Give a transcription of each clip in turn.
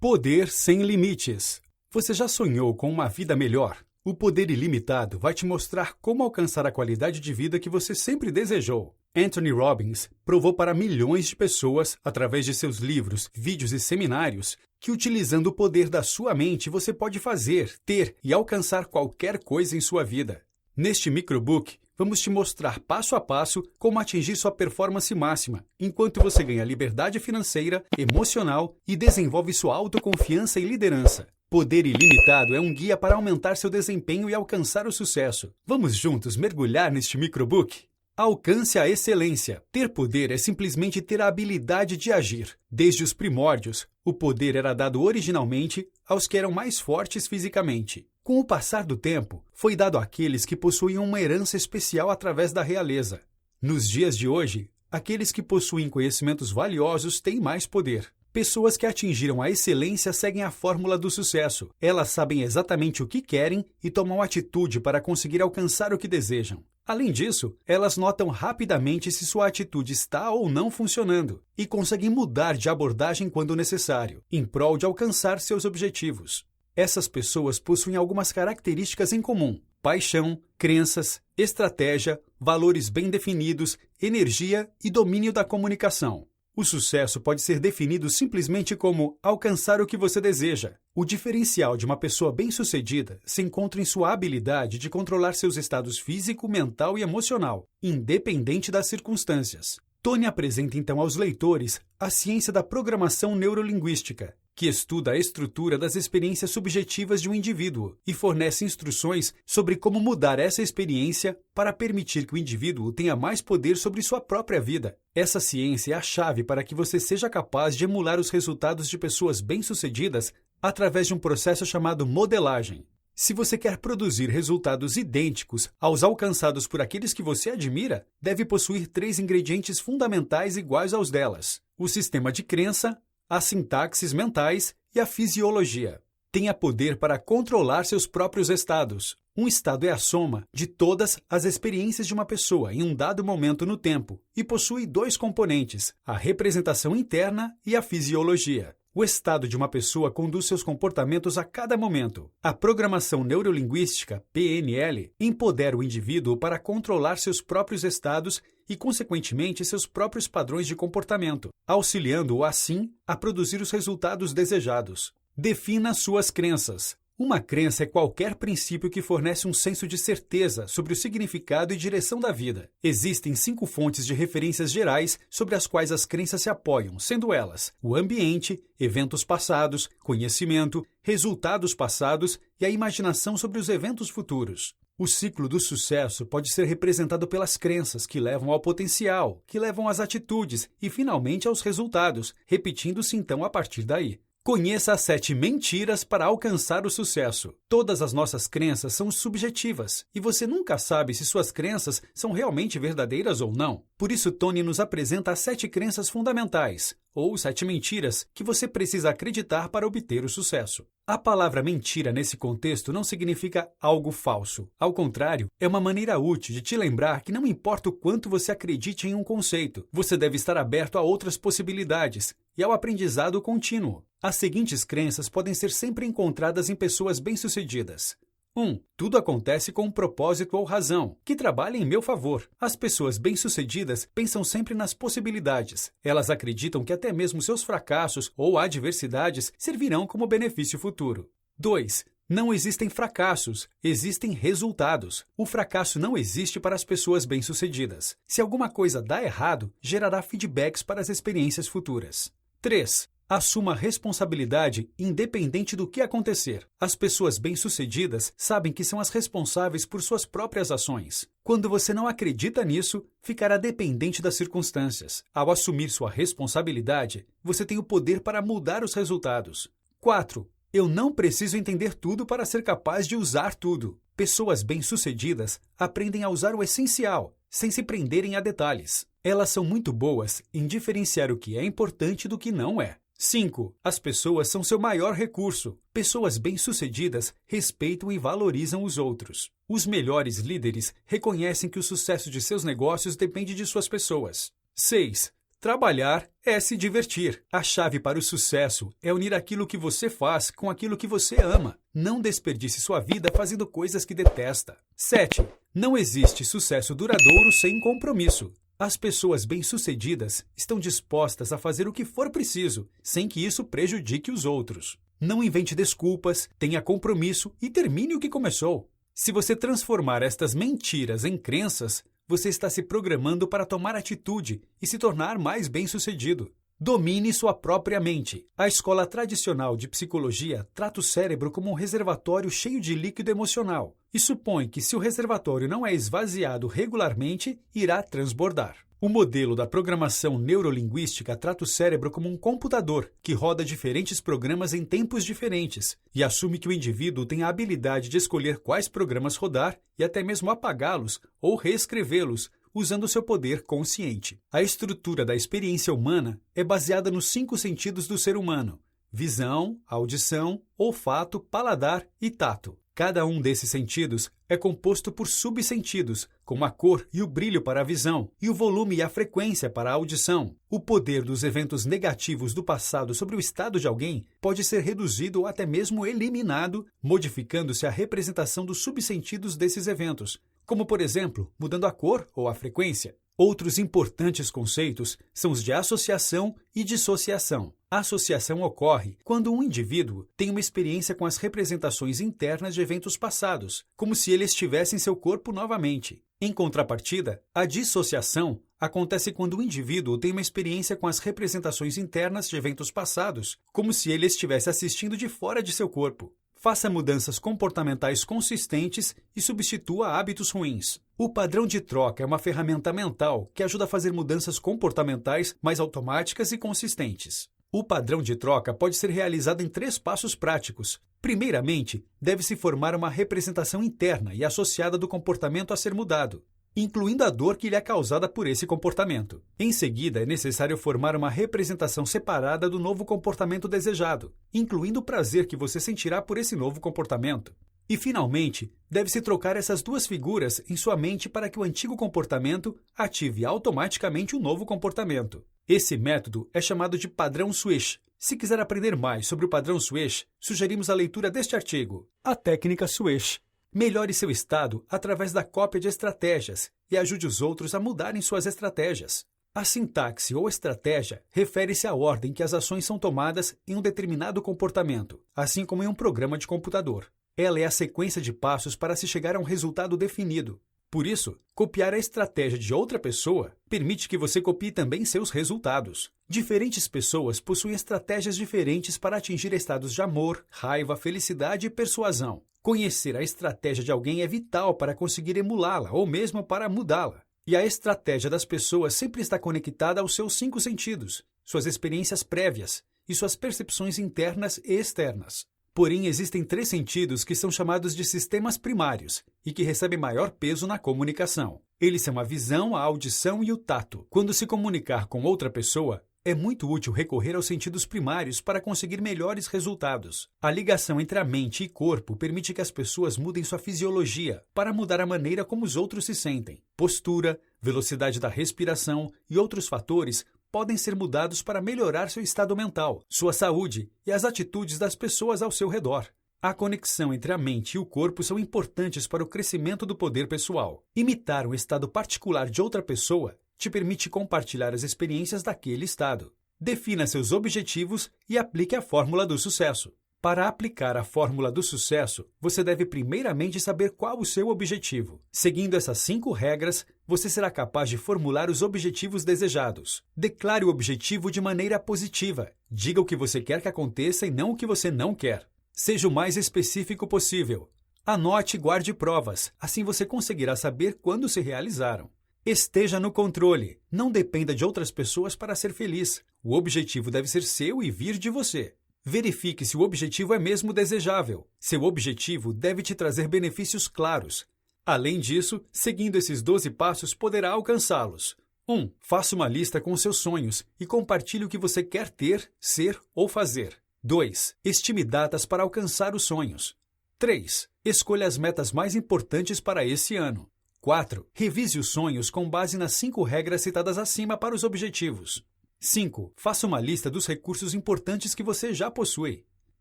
Poder sem limites. Você já sonhou com uma vida melhor? O poder ilimitado vai te mostrar como alcançar a qualidade de vida que você sempre desejou. Anthony Robbins provou para milhões de pessoas, através de seus livros, vídeos e seminários, que utilizando o poder da sua mente você pode fazer, ter e alcançar qualquer coisa em sua vida. Neste microbook, vamos te mostrar passo a passo como atingir sua performance máxima, enquanto você ganha liberdade financeira, emocional e desenvolve sua autoconfiança e liderança. Poder Ilimitado é um guia para aumentar seu desempenho e alcançar o sucesso. Vamos juntos mergulhar neste microbook? Alcance a excelência. Ter poder é simplesmente ter a habilidade de agir. Desde os primórdios, o poder era dado originalmente aos que eram mais fortes fisicamente. Com o passar do tempo, foi dado àqueles que possuíam uma herança especial através da realeza. Nos dias de hoje, aqueles que possuem conhecimentos valiosos têm mais poder. Pessoas que atingiram a excelência seguem a fórmula do sucesso. Elas sabem exatamente o que querem e tomam atitude para conseguir alcançar o que desejam. Além disso, elas notam rapidamente se sua atitude está ou não funcionando e conseguem mudar de abordagem quando necessário, em prol de alcançar seus objetivos. Essas pessoas possuem algumas características em comum: paixão, crenças, estratégia, valores bem definidos, energia e domínio da comunicação. O sucesso pode ser definido simplesmente como alcançar o que você deseja. O diferencial de uma pessoa bem-sucedida se encontra em sua habilidade de controlar seus estados físico, mental e emocional, independente das circunstâncias. Tony apresenta então aos leitores a ciência da programação neurolinguística, que estuda a estrutura das experiências subjetivas de um indivíduo e fornece instruções sobre como mudar essa experiência para permitir que o indivíduo tenha mais poder sobre sua própria vida. Essa ciência é a chave para que você seja capaz de emular os resultados de pessoas bem-sucedidas através de um processo chamado modelagem. Se você quer produzir resultados idênticos aos alcançados por aqueles que você admira, deve possuir 3 ingredientes fundamentais iguais aos delas: o sistema de crença, as sintaxes mentais e a fisiologia. Tenha poder para controlar seus próprios estados. Um estado é a soma de todas as experiências de uma pessoa em um dado momento no tempo e possui 2 componentes: a representação interna e a fisiologia. O estado de uma pessoa conduz seus comportamentos a cada momento. A programação neurolinguística, PNL, empodera o indivíduo para controlar seus próprios estados e, consequentemente, seus próprios padrões de comportamento, auxiliando-o, assim, a produzir os resultados desejados. Defina suas crenças. Uma crença é qualquer princípio que fornece um senso de certeza sobre o significado e direção da vida. Existem 5 fontes de referências gerais sobre as quais as crenças se apoiam, sendo elas o ambiente, eventos passados, conhecimento, resultados passados e a imaginação sobre os eventos futuros. O ciclo do sucesso pode ser representado pelas crenças, que levam ao potencial, que levam às atitudes e, finalmente, aos resultados, repetindo-se então a partir daí. Conheça as 7 mentiras para alcançar o sucesso. Todas as nossas crenças são subjetivas e você nunca sabe se suas crenças são realmente verdadeiras ou não. Por isso, Tony nos apresenta as 7 crenças fundamentais, ou 7 mentiras, que você precisa acreditar para obter o sucesso. A palavra mentira nesse contexto não significa algo falso. Ao contrário, é uma maneira útil de te lembrar que não importa o quanto você acredite em um conceito, você deve estar aberto a outras possibilidades e ao aprendizado contínuo. As seguintes crenças podem ser sempre encontradas em pessoas bem-sucedidas. 1. Tudo acontece com um propósito ou razão, que trabalha em meu favor. As pessoas bem-sucedidas pensam sempre nas possibilidades. Elas acreditam que até mesmo seus fracassos ou adversidades servirão como benefício futuro. 2. Não existem fracassos, existem resultados. O fracasso não existe para as pessoas bem-sucedidas. Se alguma coisa dá errado, gerará feedbacks para as experiências futuras. 3. Assuma a responsabilidade independente do que acontecer. As pessoas bem-sucedidas sabem que são as responsáveis por suas próprias ações. Quando você não acredita nisso, ficará dependente das circunstâncias. Ao assumir sua responsabilidade, você tem o poder para mudar os resultados. 4. Eu não preciso entender tudo para ser capaz de usar tudo. Pessoas bem-sucedidas aprendem a usar o essencial, sem se prenderem a detalhes. Elas são muito boas em diferenciar o que é importante do que não é. 5. As pessoas são seu maior recurso. Pessoas bem-sucedidas respeitam e valorizam os outros. Os melhores líderes reconhecem que o sucesso de seus negócios depende de suas pessoas. 6. Trabalhar é se divertir. A chave para o sucesso é unir aquilo que você faz com aquilo que você ama. Não desperdice sua vida fazendo coisas que detesta. 7. Não existe sucesso duradouro sem compromisso. As pessoas bem-sucedidas estão dispostas a fazer o que for preciso, sem que isso prejudique os outros. Não invente desculpas, tenha compromisso e termine o que começou. Se você transformar estas mentiras em crenças, você está se programando para tomar atitude e se tornar mais bem-sucedido. Domine sua própria mente. A escola tradicional de psicologia trata o cérebro como um reservatório cheio de líquido emocional e supõe que se o reservatório não é esvaziado regularmente, irá transbordar. O modelo da programação neurolinguística trata o cérebro como um computador que roda diferentes programas em tempos diferentes e assume que o indivíduo tem a habilidade de escolher quais programas rodar e até mesmo apagá-los ou reescrevê-los, usando seu poder consciente. A estrutura da experiência humana é baseada nos 5 sentidos do ser humano: visão, audição, olfato, paladar e tato. Cada um desses sentidos é composto por subsentidos, como a cor e o brilho para a visão, e o volume e a frequência para a audição. O poder dos eventos negativos do passado sobre o estado de alguém pode ser reduzido ou até mesmo eliminado, modificando-se a representação dos subsentidos desses eventos, como, por exemplo, mudando a cor ou a frequência. Outros importantes conceitos são os de associação e dissociação. A associação ocorre quando um indivíduo tem uma experiência com as representações internas de eventos passados, como se ele estivesse em seu corpo novamente. Em contrapartida, a dissociação acontece quando o indivíduo tem uma experiência com as representações internas de eventos passados, como se ele estivesse assistindo de fora de seu corpo. Faça mudanças comportamentais consistentes e substitua hábitos ruins. O padrão de troca é uma ferramenta mental que ajuda a fazer mudanças comportamentais mais automáticas e consistentes. O padrão de troca pode ser realizado em 3 passos práticos. Primeiramente, deve-se formar uma representação interna e associada do comportamento a ser mudado, incluindo a dor que lhe é causada por esse comportamento. Em seguida, é necessário formar uma representação separada do novo comportamento desejado, incluindo o prazer que você sentirá por esse novo comportamento. E, finalmente, deve-se trocar essas 2 figuras em sua mente para que o antigo comportamento ative automaticamente o novo comportamento. Esse método é chamado de padrão Swish. Se quiser aprender mais sobre o padrão Swish, sugerimos a leitura deste artigo, A Técnica Swish. Melhore seu estado através da cópia de estratégias e ajude os outros a mudarem suas estratégias. A sintaxe ou estratégia refere-se à ordem que as ações são tomadas em um determinado comportamento, assim como em um programa de computador. Ela é a sequência de passos para se chegar a um resultado definido. Por isso, copiar a estratégia de outra pessoa permite que você copie também seus resultados. Diferentes pessoas possuem estratégias diferentes para atingir estados de amor, raiva, felicidade e persuasão. Conhecer a estratégia de alguém é vital para conseguir emulá-la ou mesmo para mudá-la. E a estratégia das pessoas sempre está conectada aos seus 5 sentidos, suas experiências prévias e suas percepções internas e externas. Porém, existem 3 sentidos que são chamados de sistemas primários e que recebem maior peso na comunicação. Eles são a visão, a audição e o tato. Quando se comunicar com outra pessoa, é muito útil recorrer aos sentidos primários para conseguir melhores resultados. A ligação entre a mente e corpo permite que as pessoas mudem sua fisiologia para mudar a maneira como os outros se sentem. Postura, velocidade da respiração e outros fatores podem ser mudados para melhorar seu estado mental, sua saúde e as atitudes das pessoas ao seu redor. A conexão entre a mente e o corpo são importantes para o crescimento do poder pessoal. Imitar um estado particular de outra pessoa te permite compartilhar as experiências daquele estado. Defina seus objetivos e aplique a fórmula do sucesso. Para aplicar a fórmula do sucesso, você deve primeiramente saber qual o seu objetivo. Seguindo essas 5 regras, você será capaz de formular os objetivos desejados. Declare o objetivo de maneira positiva. Diga o que você quer que aconteça e não o que você não quer. Seja o mais específico possível. Anote e guarde provas, assim você conseguirá saber quando se realizaram. Esteja no controle. Não dependa de outras pessoas para ser feliz. O objetivo deve ser seu e vir de você. Verifique se o objetivo é mesmo desejável. Seu objetivo deve te trazer benefícios claros. Além disso, seguindo esses 12 passos, poderá alcançá-los. 1. Faça uma lista com seus sonhos e compartilhe o que você quer ter, ser ou fazer. 2. Estime datas para alcançar os sonhos. 3. Escolha as metas mais importantes para esse ano. 4. Revise os sonhos com base nas 5 regras citadas acima para os objetivos. 5. Faça uma lista dos recursos importantes que você já possui.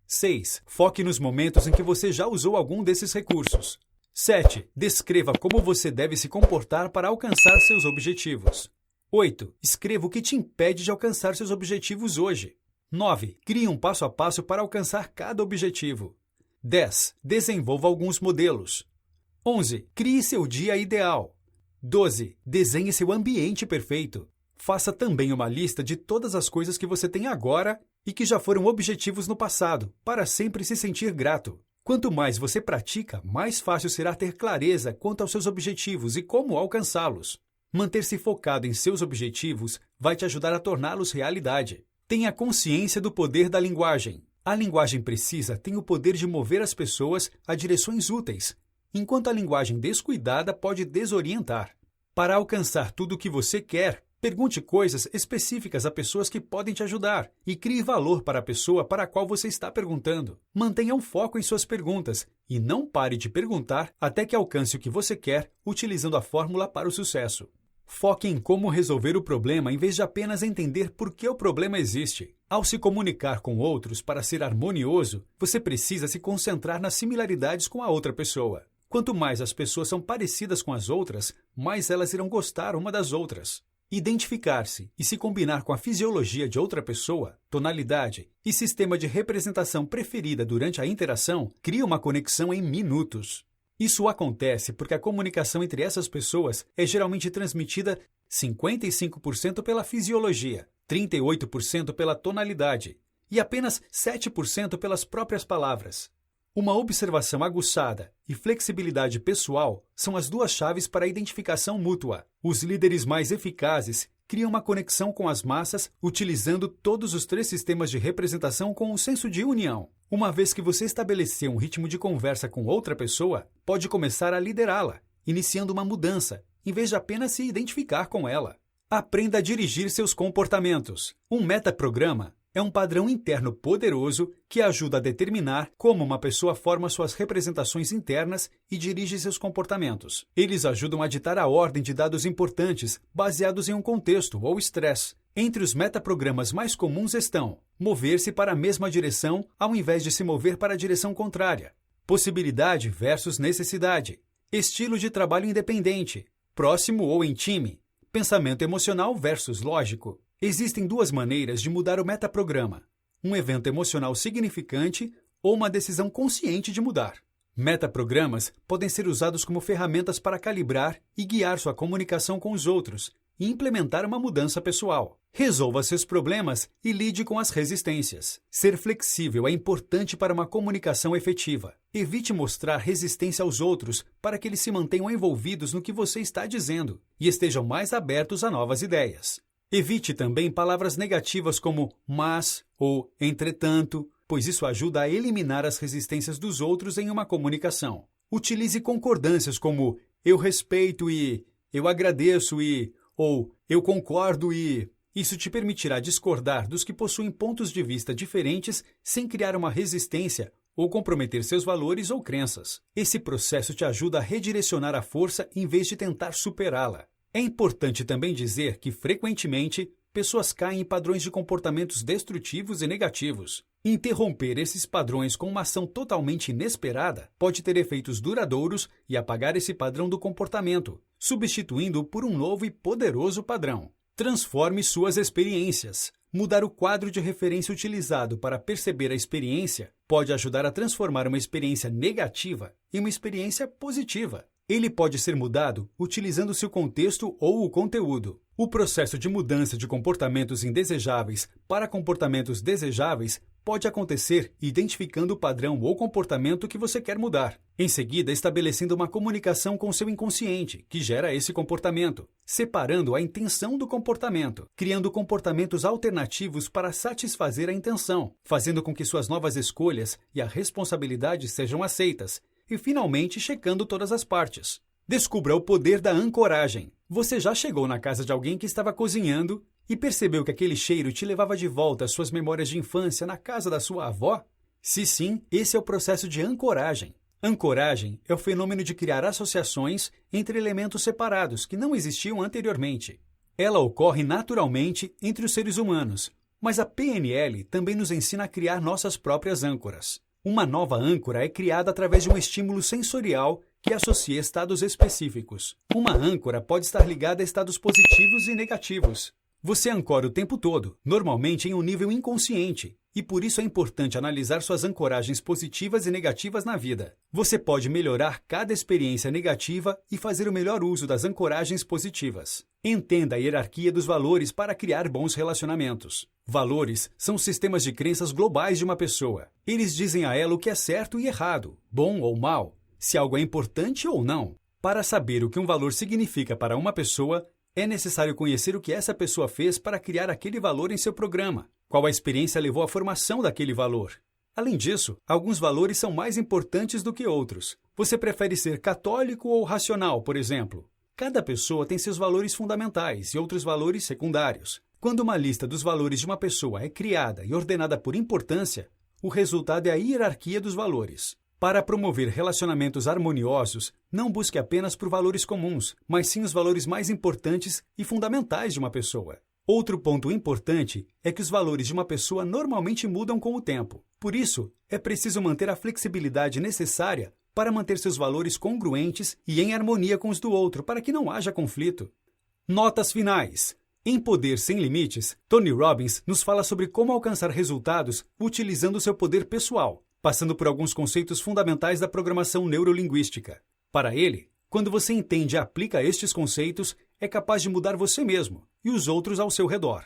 6. Foque nos momentos em que você já usou algum desses recursos. 7. Descreva como você deve se comportar para alcançar seus objetivos. 8. Escreva o que te impede de alcançar seus objetivos hoje. 9. Crie um passo a passo para alcançar cada objetivo. 10. Desenvolva alguns modelos. 11. Crie seu dia ideal. 12. Desenhe seu ambiente perfeito. Faça também uma lista de todas as coisas que você tem agora e que já foram objetivos no passado, para sempre se sentir grato. Quanto mais você pratica, mais fácil será ter clareza quanto aos seus objetivos e como alcançá-los. Manter-se focado em seus objetivos vai te ajudar a torná-los realidade. Tenha consciência do poder da linguagem. A linguagem precisa tem o poder de mover as pessoas a direções úteis, enquanto a linguagem descuidada pode desorientar. Para alcançar tudo o que você quer, pergunte coisas específicas a pessoas que podem te ajudar e crie valor para a pessoa para a qual você está perguntando. Mantenha um foco em suas perguntas e não pare de perguntar até que alcance o que você quer utilizando a fórmula para o sucesso. Foque em como resolver o problema em vez de apenas entender por que o problema existe. Ao se comunicar com outros para ser harmonioso, você precisa se concentrar nas similaridades com a outra pessoa. Quanto mais as pessoas são parecidas com as outras, mais elas irão gostar uma das outras. Identificar-se e se combinar com a fisiologia de outra pessoa, tonalidade e sistema de representação preferida durante a interação cria uma conexão em minutos. Isso acontece porque a comunicação entre essas pessoas é geralmente transmitida 55% pela fisiologia, 38% pela tonalidade e apenas 7% pelas próprias palavras. Uma observação aguçada e flexibilidade pessoal são as duas chaves para a identificação mútua. Os líderes mais eficazes criam uma conexão com as massas utilizando todos os 3 sistemas de representação com um senso de união. Uma vez que você estabeleceu um ritmo de conversa com outra pessoa, pode começar a liderá-la, iniciando uma mudança, em vez de apenas se identificar com ela. Aprenda a dirigir seus comportamentos. Um metaprograma é um padrão interno poderoso que ajuda a determinar como uma pessoa forma suas representações internas e dirige seus comportamentos. Eles ajudam a ditar a ordem de dados importantes baseados em um contexto ou estresse. Entre os metaprogramas mais comuns estão mover-se para a mesma direção ao invés de se mover para a direção contrária, possibilidade versus necessidade, estilo de trabalho independente, próximo ou em time, pensamento emocional versus lógico. Existem 2 maneiras de mudar o metaprograma: um evento emocional significante ou uma decisão consciente de mudar. Metaprogramas podem ser usados como ferramentas para calibrar e guiar sua comunicação com os outros e implementar uma mudança pessoal. Resolva seus problemas e lide com as resistências. Ser flexível é importante para uma comunicação efetiva. Evite mostrar resistência aos outros para que eles se mantenham envolvidos no que você está dizendo e estejam mais abertos a novas ideias. Evite também palavras negativas como mas ou entretanto, pois isso ajuda a eliminar as resistências dos outros em uma comunicação. Utilize concordâncias como eu respeito e eu agradeço e ou eu concordo e... Isso te permitirá discordar dos que possuem pontos de vista diferentes sem criar uma resistência ou comprometer seus valores ou crenças. Esse processo te ajuda a redirecionar a força em vez de tentar superá-la. É importante também dizer que, frequentemente, pessoas caem em padrões de comportamentos destrutivos e negativos. Interromper esses padrões com uma ação totalmente inesperada pode ter efeitos duradouros e apagar esse padrão do comportamento, substituindo-o por um novo e poderoso padrão. Transforme suas experiências. Mudar o quadro de referência utilizado para perceber a experiência pode ajudar a transformar uma experiência negativa em uma experiência positiva. Ele pode ser mudado utilizando seu contexto ou o conteúdo. O processo de mudança de comportamentos indesejáveis para comportamentos desejáveis pode acontecer identificando o padrão ou comportamento que você quer mudar. Em seguida, estabelecendo uma comunicação com seu inconsciente, que gera esse comportamento, separando a intenção do comportamento, criando comportamentos alternativos para satisfazer a intenção, fazendo com que suas novas escolhas e a responsabilidade sejam aceitas, e finalmente checando todas as partes. Descubra o poder da ancoragem. Você já chegou na casa de alguém que estava cozinhando e percebeu que aquele cheiro te levava de volta às suas memórias de infância na casa da sua avó? Se sim, esse é o processo de ancoragem. Ancoragem é o fenômeno de criar associações entre elementos separados que não existiam anteriormente. Ela ocorre naturalmente entre os seres humanos, mas a PNL também nos ensina a criar nossas próprias âncoras. Uma nova âncora é criada através de um estímulo sensorial que associa estados específicos. Uma âncora pode estar ligada a estados positivos e negativos. Você ancora o tempo todo, normalmente em um nível inconsciente, e por isso é importante analisar suas ancoragens positivas e negativas na vida. Você pode melhorar cada experiência negativa e fazer o melhor uso das ancoragens positivas. Entenda a hierarquia dos valores para criar bons relacionamentos. Valores são sistemas de crenças globais de uma pessoa. Eles dizem a ela o que é certo e errado, bom ou mal, se algo é importante ou não. Para saber o que um valor significa para uma pessoa, é necessário conhecer o que essa pessoa fez para criar aquele valor em seu programa, qual a experiência levou à formação daquele valor. Além disso, alguns valores são mais importantes do que outros. Você prefere ser católico ou racional, por exemplo? Cada pessoa tem seus valores fundamentais e outros valores secundários. Quando uma lista dos valores de uma pessoa é criada e ordenada por importância, o resultado é a hierarquia dos valores. Para promover relacionamentos harmoniosos, não busque apenas por valores comuns, mas sim os valores mais importantes e fundamentais de uma pessoa. Outro ponto importante é que os valores de uma pessoa normalmente mudam com o tempo. Por isso, é preciso manter a flexibilidade necessária para manter seus valores congruentes e em harmonia com os do outro, para que não haja conflito. Notas finais. Em Poder Sem Limites, Tony Robbins nos fala sobre como alcançar resultados utilizando seu poder pessoal, passando por alguns conceitos fundamentais da programação neurolinguística. Para ele, quando você entende e aplica estes conceitos, é capaz de mudar você mesmo e os outros ao seu redor.